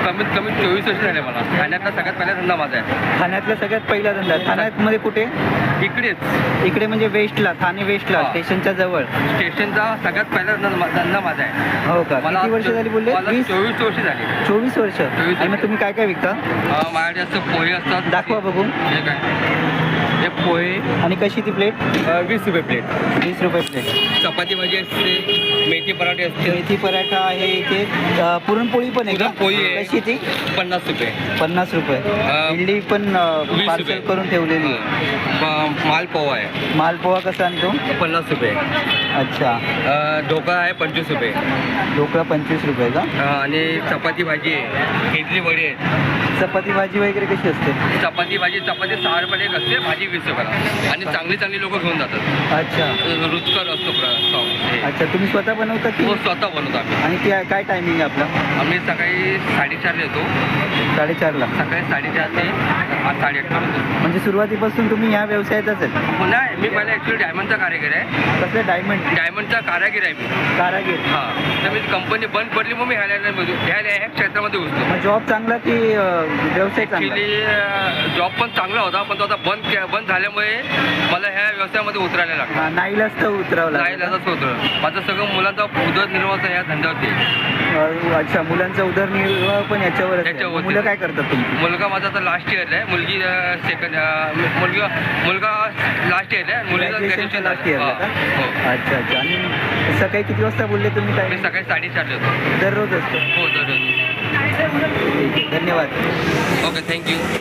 कमीत कमी 24 वर्ष झाले मला. ठाण्यातला सगळ्यात पहिला धंदा माझा आहे. ठाण्यातला सगळ्यात पहिला धंदा. ठाण्यामध्ये कुठे? इकडेच इकडे म्हणजे वेस्टला, ठाणे वेस्टला, हा. स्टेशनच्या जवळ. स्टेशनचा सगळ्यात पहिला धंदा माझा आहे. हो का? किती वर्ष झाली बोलले? मला 24 वर्ष झाली. 24 वर्ष. 24 आणि मग तुम्ही काय काय विकता? माझ्याकडे असं पोहे असतात. दाखवा बघू. हे काय, हे पोहे आणि कशी ती प्लेट? 20 रुपये प्लेट. 20 रुपये प्लेट. चपाती भाजी असते, मेथी पराठे असते, मेथी पराठा आहे इथे. पुरणपोळी पण आहे का? पुरणपोळी आहे. कशी ती? 50 रुपये. 50 रुपये. इडली पण 20 पार्सल रुपये. करून ठेवलेली. मालपोहा आहे मालपोहा कसा आणतो? 50 रुपये. अच्छा. ढोकळा आहे 25 रुपये. ढोकळा 25 रुपये का? आणि चपाती भाजी आहे, इडली वडी आहे. चपाती भाजी वगैरे कशी असते? चपाती 6 रुपये एक असते, भाजी 20 रुपयाला. आणि चांगली लोक घेऊन जातात. अच्छा. रुचकर असतो हे. अच्छा, तुम्ही स्वतः बनवता की? हो, स्वतः बनवतो आम्ही. आणि ती काय टायमिंग आहे आपला? आम्ही सकाळी 4:30 येतो. 4:30ला. सकाळी 4:30 ते 8:30 पर्यंत. म्हणजे सुरुवातीपासून तुम्ही ह्या व्यवसायातच आहेत? नाही, मी पहिला ॲक्च्युली डायमंडचा कारागीर आहे. कसलं? डायमंडचा कारागीर आहे मी. कारागीर. हां, तर मी कंपनी बंद पडली, मग मी ह्या क्षेत्रामध्ये घुसलो. मग जॉब चांगला की व्यवसाय चांगला? ॲक्च्युली जॉब पण चांगला होता, पण तो आता बंद झाल्यामुळे मला ह्या व्यवसायामध्ये उतरायला लागला. नाईलाज तर उतरावं नाही लागलं. लागतच होतं. माझं सगळं मुलांचा उदरनिर्वाह या धंद्यावरती. अच्छा, मुलांचा उदरनिर्वाह पण याच्यावर. त्याच्यावरती. मुलं काय करतात तुमची? मुलगा माझा आता लास्ट इयरला आहे, मुलगी मुलगा लास्ट इयरला आहे, मुलीला ग्रॅज्युएशनच्या लास्ट इयरला का? हो. अच्छा अच्छा. आणि सकाळी किती वाजता बोलले तुम्ही? मी टाईम सकाळी 4:30 येतो. दररोज असतो? हो, दररोज. ठीक आहे, धन्यवाद. Okay, thank you.